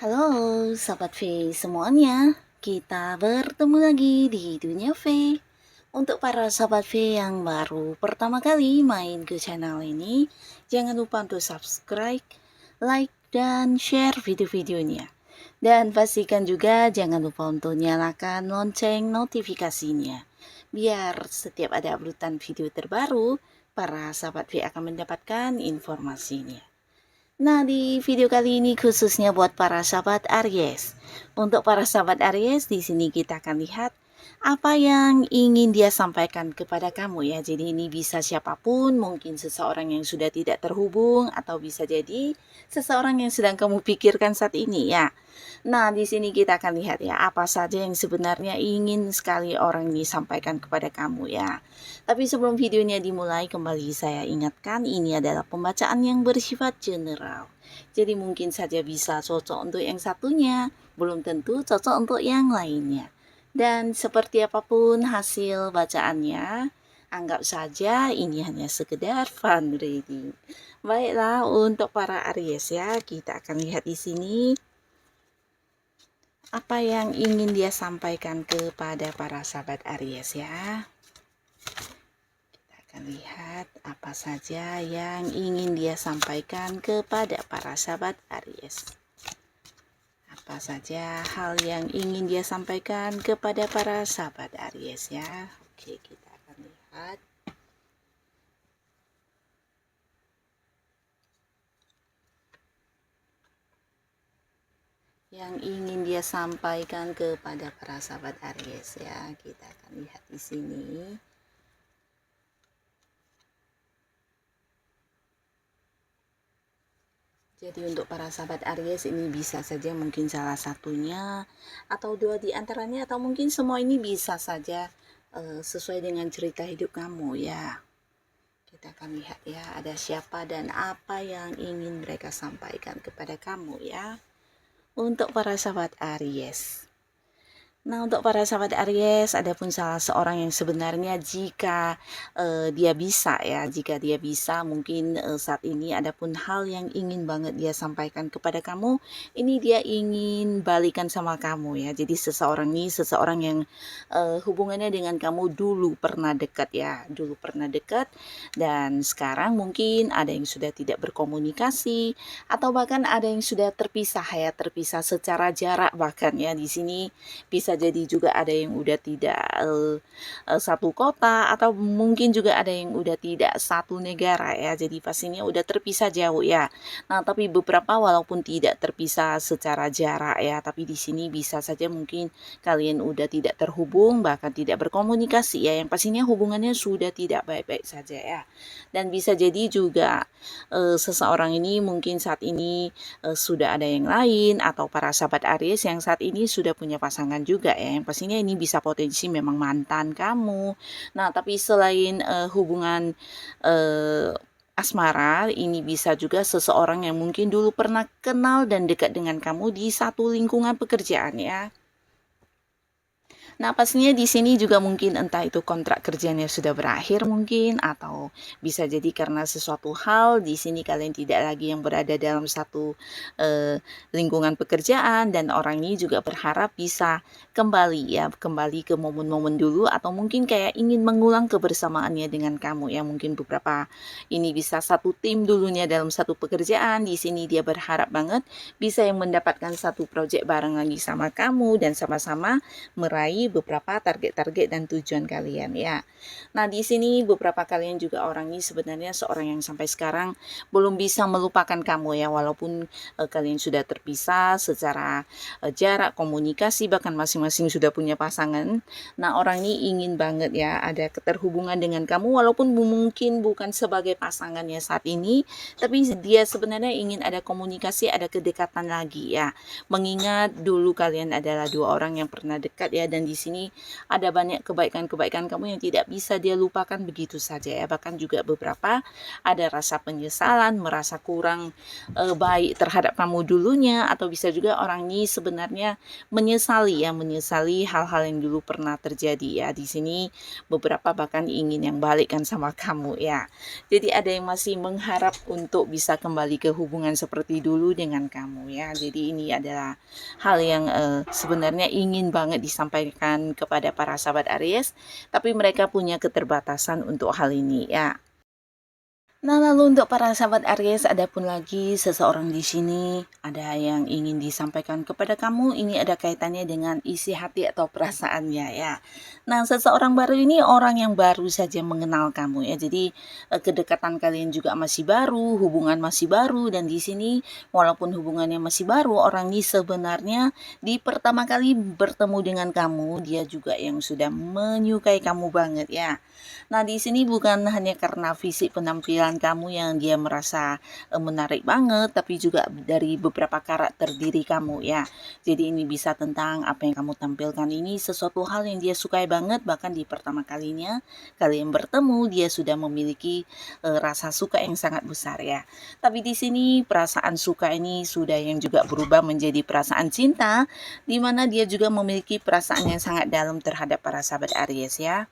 Halo Sobat V semuanya, kita bertemu lagi di Dunia V. Untuk para Sobat V yang baru pertama kali main ke channel ini, jangan lupa untuk subscribe, like, dan share video-videonya. Dan pastikan juga jangan lupa untuk nyalakan lonceng notifikasinya, biar setiap ada uploadan video terbaru, para Sobat V akan mendapatkan informasinya. Nah, di video kali ini khususnya buat para sahabat Aries. Untuk para sahabat Aries, di sini kita akan lihat apa yang ingin dia sampaikan kepada kamu ya. Jadi ini bisa siapapun, mungkin seseorang yang sudah tidak terhubung atau bisa jadi seseorang yang sedang kamu pikirkan saat ini ya. Nah, di sini kita akan lihat ya apa saja yang sebenarnya ingin sekali orang ini sampaikan kepada kamu ya. Tapi sebelum videonya dimulai, kembali saya ingatkan ini adalah pembacaan yang bersifat general. Jadi mungkin saja bisa cocok untuk yang satunya, belum tentu cocok untuk yang lainnya. Dan seperti apapun hasil bacaannya, anggap saja ini hanya sekedar fun reading. Baiklah, untuk para Aries ya, kita akan lihat di sini apa yang ingin dia sampaikan kepada para sahabat Aries ya. Kita akan lihat apa saja yang ingin dia sampaikan kepada para sahabat Aries. Apa saja hal yang ingin dia sampaikan kepada para sahabat Aries ya. Oke, kita akan lihat. Yang ingin dia sampaikan kepada para sahabat Aries ya. Kita akan lihat di sini. Jadi untuk para sahabat Aries ini bisa saja mungkin salah satunya atau dua di antaranya atau mungkin semua ini bisa saja sesuai dengan cerita hidup kamu ya. Kita akan lihat ya ada siapa dan apa yang ingin mereka sampaikan kepada kamu ya. Untuk para sahabat Aries. Nah, untuk para sahabat Aries, ada pun salah seorang yang sebenarnya jika dia bisa ya, jika dia bisa mungkin saat ini ada pun hal yang ingin banget dia sampaikan kepada kamu, ini dia ingin balikan sama kamu ya. Jadi seseorang ini, seseorang yang hubungannya dengan kamu dulu pernah dekat ya, dulu pernah dekat dan sekarang mungkin ada yang sudah tidak berkomunikasi atau bahkan ada yang sudah terpisah ya, terpisah secara jarak bahkan ya. Di sini bisa jadi juga ada yang udah tidak satu kota atau mungkin juga ada yang udah tidak satu negara ya. Jadi pastinya udah terpisah jauh ya. Nah, tapi beberapa walaupun tidak terpisah secara jarak ya, tapi di sini bisa saja mungkin kalian udah tidak terhubung bahkan tidak berkomunikasi ya. Yang pastinya hubungannya sudah tidak baik-baik saja ya. Dan bisa jadi juga seseorang ini mungkin saat ini sudah ada yang lain atau para sahabat Aries yang saat ini sudah punya pasangan juga ya, yang pastinya ini bisa potensi memang mantan kamu. Nah, tapi selain hubungan asmara, ini bisa juga seseorang yang mungkin dulu pernah kenal dan dekat dengan kamu di satu lingkungan pekerjaan ya. Nah, pastinya di sini juga mungkin entah itu kontrak kerjanya sudah berakhir mungkin atau bisa jadi karena sesuatu hal di sini kalian tidak lagi yang berada dalam satu lingkungan pekerjaan dan orang ini juga berharap bisa kembali ya, kembali ke momen-momen dulu atau mungkin kayak ingin mengulang kebersamaannya dengan kamu ya. Mungkin beberapa ini bisa satu tim dulunya dalam satu pekerjaan, di sini dia berharap banget bisa yang mendapatkan satu proyek bareng lagi sama kamu dan sama-sama meraih memenuhi beberapa target-target dan tujuan kalian ya. Nah, di sini beberapa kalian juga orang ini sebenarnya seorang yang sampai sekarang belum bisa melupakan kamu ya, walaupun kalian sudah terpisah secara jarak, komunikasi, bahkan masing-masing sudah punya pasangan. Nah, orang ini ingin banget ya ada keterhubungan dengan kamu, walaupun mungkin bukan sebagai pasangannya saat ini, tapi dia sebenarnya ingin ada komunikasi, ada kedekatan lagi ya. Mengingat dulu kalian adalah dua orang yang pernah dekat ya, dan di sini ada banyak kebaikan-kebaikan kamu yang tidak bisa dia lupakan begitu saja ya. Bahkan juga beberapa ada rasa penyesalan, merasa kurang baik terhadap kamu dulunya, atau bisa juga orang ini sebenarnya menyesali hal-hal yang dulu pernah terjadi ya. Di sini beberapa bahkan ingin yang balikkan sama kamu ya. Jadi ada yang masih mengharap untuk bisa kembali ke hubungan seperti dulu dengan kamu ya. Jadi ini adalah hal yang sebenarnya ingin banget disampaikan kepada para sahabat Aries, tapi mereka punya keterbatasan untuk hal ini ya. Nah, lalu untuk para sahabat Aries, ada pun lagi seseorang di sini ada yang ingin disampaikan kepada kamu. Ini ada kaitannya dengan isi hati atau perasaannya ya. Nah, seseorang baru ini orang yang baru saja mengenal kamu ya. Jadi kedekatan kalian juga masih baru, hubungan masih baru, dan di sini walaupun hubungannya masih baru, orang ini sebenarnya di pertama kali bertemu dengan kamu, dia juga yang sudah menyukai kamu banget ya. Nah, di sini bukan hanya karena fisik penampilan kamu yang dia merasa menarik banget, tapi juga dari beberapa karakter diri kamu ya. Jadi ini bisa tentang apa yang kamu tampilkan ini sesuatu hal yang dia sukai banget, bahkan di pertama kalinya kalian bertemu dia sudah memiliki rasa suka yang sangat besar ya. Tapi di sini perasaan suka ini sudah yang juga berubah menjadi perasaan cinta, di mana dia juga memiliki perasaan yang sangat dalam terhadap para sahabat Aries ya.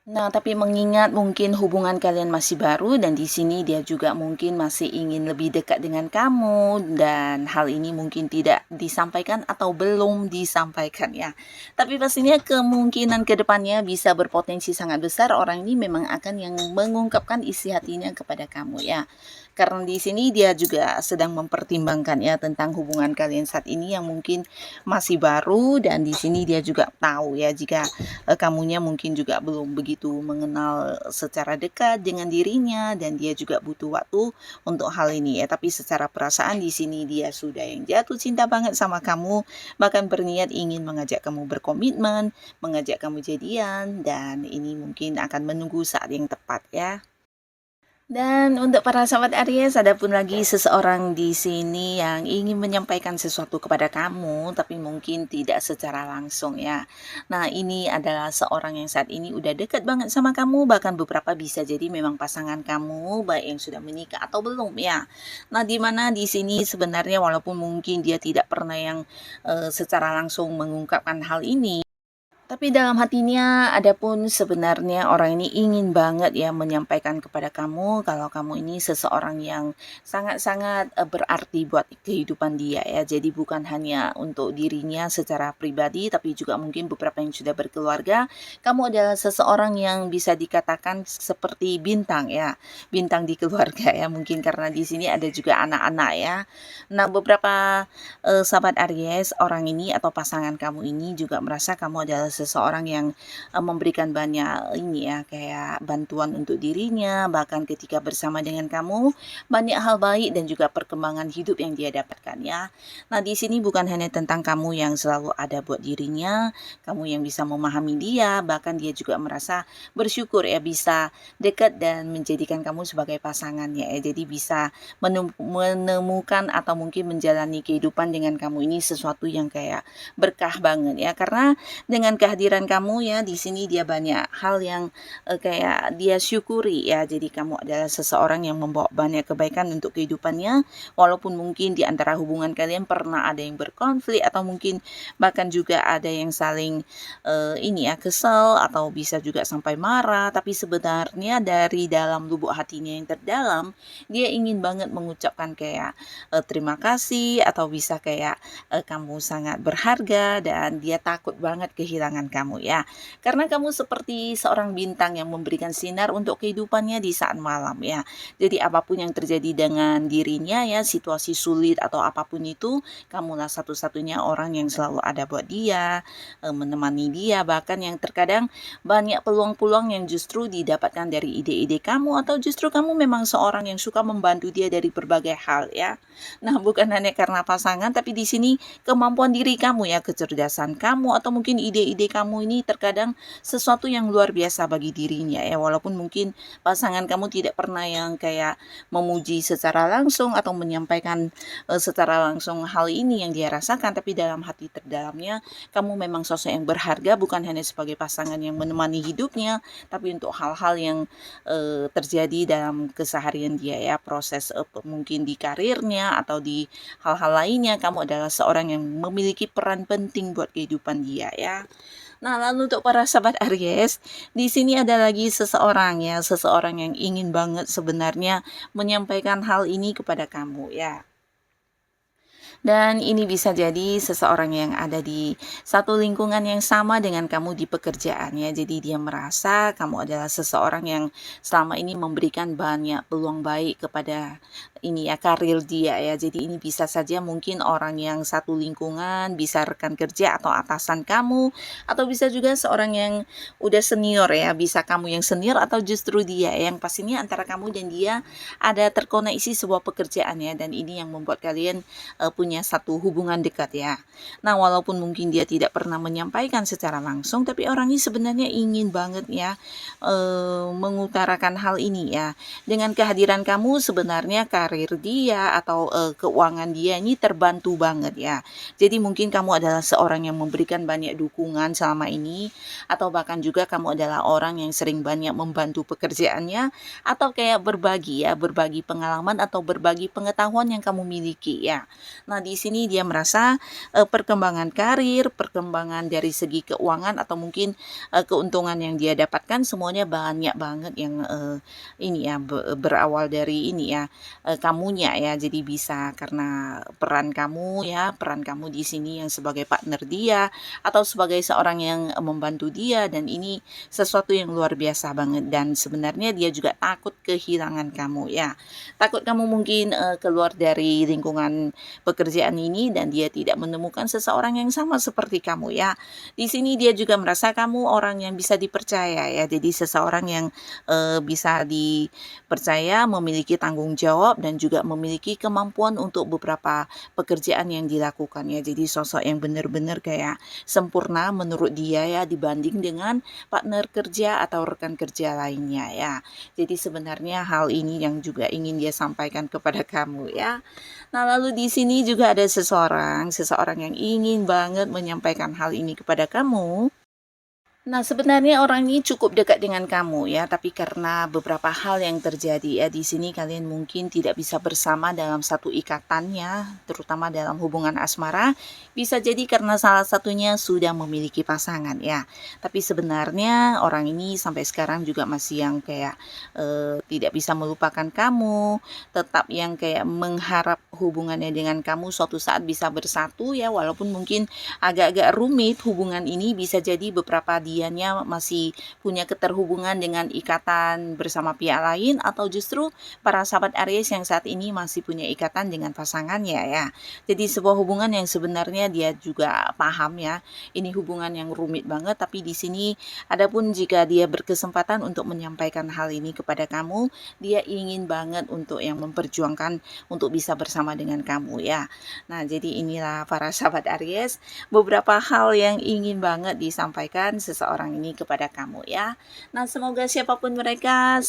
Nah, tapi mengingat mungkin hubungan kalian masih baru, dan di sini dia juga mungkin masih ingin lebih dekat dengan kamu, dan hal ini mungkin tidak disampaikan atau belum disampaikan ya. Tapi pastinya kemungkinan kedepannya bisa berpotensi sangat besar orang ini memang akan yang mengungkapkan isi hatinya kepada kamu ya. Karena di sini dia juga sedang mempertimbangkan ya tentang hubungan kalian saat ini yang mungkin masih baru, dan di sini dia juga tahu ya jika kamunya mungkin juga belum begitu mengenal secara dekat dengan dirinya, dan dia juga butuh waktu untuk hal ini ya. Tapi secara perasaan di sini dia sudah yang jatuh cinta banget sama kamu, bahkan berniat ingin mengajak kamu berkomitmen, mengajak kamu jadian, dan ini mungkin akan menunggu saat yang tepat ya. Dan untuk para sahabat Aries, ada pun lagi seseorang di sini yang ingin menyampaikan sesuatu kepada kamu, tapi mungkin tidak secara langsung ya. Nah, ini adalah seorang yang saat ini udah dekat banget sama kamu, bahkan beberapa bisa jadi memang pasangan kamu, baik yang sudah menikah atau belum ya. Nah, di mana di sini sebenarnya walaupun mungkin dia tidak pernah yang secara langsung mengungkapkan hal ini, tapi dalam hatinya ada pun sebenarnya orang ini ingin banget ya menyampaikan kepada kamu kalau kamu ini seseorang yang sangat-sangat berarti buat kehidupan dia ya. Jadi bukan hanya untuk dirinya secara pribadi, tapi juga mungkin beberapa yang sudah berkeluarga. Kamu adalah seseorang yang bisa dikatakan seperti bintang ya, bintang di keluarga ya. Mungkin karena di sini ada juga anak-anak ya. Nah, beberapa sahabat Aries, orang ini atau pasangan kamu ini juga merasa kamu adalah seseorang yang memberikan banyak ini ya, kayak bantuan untuk dirinya, bahkan ketika bersama dengan kamu banyak hal baik dan juga perkembangan hidup yang dia dapatkan ya. Nah, di sini bukan hanya tentang kamu yang selalu ada buat dirinya, kamu yang bisa memahami dia, bahkan dia juga merasa bersyukur ya bisa dekat dan menjadikan kamu sebagai pasangannya ya. Jadi bisa menemukan atau mungkin menjalani kehidupan dengan kamu ini sesuatu yang kayak berkah banget ya, karena dengan kehadiran kamu ya di sini dia banyak hal yang kayak dia syukuri ya. Jadi kamu adalah seseorang yang membawa banyak kebaikan untuk kehidupannya, walaupun mungkin di antara hubungan kalian pernah ada yang berkonflik atau mungkin bahkan juga ada yang saling ini ya kesel atau bisa juga sampai marah, tapi sebenarnya dari dalam lubuk hatinya yang terdalam dia ingin banget mengucapkan kayak terima kasih, atau bisa kayak kamu sangat berharga dan dia takut banget kehilangan pasangan kamu ya. Karena kamu seperti seorang bintang yang memberikan sinar untuk kehidupannya di saat malam ya. Jadi apapun yang terjadi dengan dirinya ya, situasi sulit atau apapun itu, kamulah satu-satunya orang yang selalu ada buat dia, menemani dia, bahkan yang terkadang banyak peluang-peluang yang justru didapatkan dari ide-ide kamu, atau justru kamu memang seorang yang suka membantu dia dari berbagai hal ya. Nah, bukan hanya karena pasangan, tapi di sini kemampuan diri kamu ya, kecerdasan kamu, atau mungkin ide-ide kamu ini terkadang sesuatu yang luar biasa bagi dirinya ya. Walaupun mungkin pasangan kamu tidak pernah yang kayak memuji secara langsung atau menyampaikan secara langsung hal ini yang dia rasakan, tapi dalam hati terdalamnya kamu memang sosok yang berharga, bukan hanya sebagai pasangan yang menemani hidupnya, tapi untuk hal-hal yang terjadi dalam keseharian dia ya, proses mungkin di karirnya atau di hal-hal lainnya, kamu adalah seorang yang memiliki peran penting buat kehidupan dia ya. Nah, lalu untuk para sahabat Aries, di sini ada lagi seseorang ya, seseorang yang ingin banget sebenarnya menyampaikan hal ini kepada kamu ya. Dan ini bisa jadi seseorang yang ada di satu lingkungan yang sama dengan kamu di pekerjaan ya. Jadi dia merasa kamu adalah seseorang yang selama ini memberikan banyak peluang baik kepada ini ya, karir dia ya. Jadi ini bisa saja mungkin orang yang satu lingkungan, bisa rekan kerja atau atasan kamu, atau bisa juga seorang yang udah senior ya, bisa kamu yang senior atau justru dia. Yang pastinya antara kamu dan dia ada terkoneksi sebuah pekerjaan ya, dan ini yang membuat kalian punya satu hubungan dekat ya. Nah, walaupun mungkin dia tidak pernah menyampaikan secara langsung, tapi orang ini sebenarnya ingin banget ya mengutarakan hal ini ya. Dengan kehadiran kamu sebenarnya karir dia atau keuangan dia ini terbantu banget ya. Jadi mungkin kamu adalah seorang yang memberikan banyak dukungan selama ini, atau bahkan juga kamu adalah orang yang sering banyak membantu pekerjaannya, atau kayak berbagi ya, berbagi pengalaman atau berbagi pengetahuan yang kamu miliki ya. Nah, di sini dia merasa perkembangan karir, perkembangan dari segi keuangan, atau mungkin keuntungan yang dia dapatkan semuanya banyak banget yang ini ya, berawal dari ini ya, kamunya ya. Jadi bisa karena peran kamu ya, peran kamu di sini yang sebagai partner dia atau sebagai seorang yang membantu dia, dan ini sesuatu yang luar biasa banget. Dan sebenarnya dia juga takut kehilangan kamu ya. Takut kamu mungkin keluar dari lingkungan pekerjaan ini dan dia tidak menemukan seseorang yang sama seperti kamu ya. Di sini dia juga merasa kamu orang yang bisa dipercaya ya. Jadi seseorang yang bisa dipercaya, memiliki tanggung jawab, dan juga memiliki kemampuan untuk beberapa pekerjaan yang dilakukan ya. Jadi sosok yang benar-benar kayak sempurna menurut dia ya, dibanding dengan partner kerja atau rekan kerja lainnya ya. Jadi sebenarnya hal ini yang juga ingin dia sampaikan kepada kamu ya. Nah, lalu di sini juga ada seseorang yang ingin banget menyampaikan hal ini kepada kamu. Nah, sebenarnya orang ini cukup dekat dengan kamu ya, tapi karena beberapa hal yang terjadi ya di sini, kalian mungkin tidak bisa bersama dalam satu ikatan ya, terutama dalam hubungan asmara. Bisa jadi karena salah satunya sudah memiliki pasangan ya. Tapi sebenarnya orang ini sampai sekarang juga masih yang kayak tidak bisa melupakan kamu, tetap yang kayak mengharap hubungannya dengan kamu suatu saat bisa bersatu ya, walaupun mungkin agak-agak rumit hubungan ini. Bisa jadi beberapa dianya masih punya keterhubungan dengan ikatan bersama pihak lain, atau justru para sahabat Aries yang saat ini masih punya ikatan dengan pasangannya ya. Jadi sebuah hubungan yang sebenarnya dia juga paham ya, ini hubungan yang rumit banget, tapi di sini adapun jika dia berkesempatan untuk menyampaikan hal ini kepada kamu, dia ingin banget untuk yang memperjuangkan untuk bisa bersama dengan kamu ya. Nah, jadi inilah para sahabat Aries, beberapa hal yang ingin banget disampaikan seseorang ini kepada kamu ya. Nah, semoga siapapun mereka,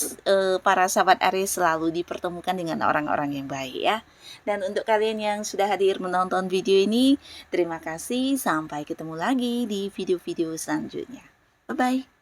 para sahabat Aries selalu dipertemukan dengan orang-orang yang baik ya. Dan untuk kalian yang sudah hadir menonton video ini, terima kasih. Sampai ketemu lagi di video-video selanjutnya. Bye-bye.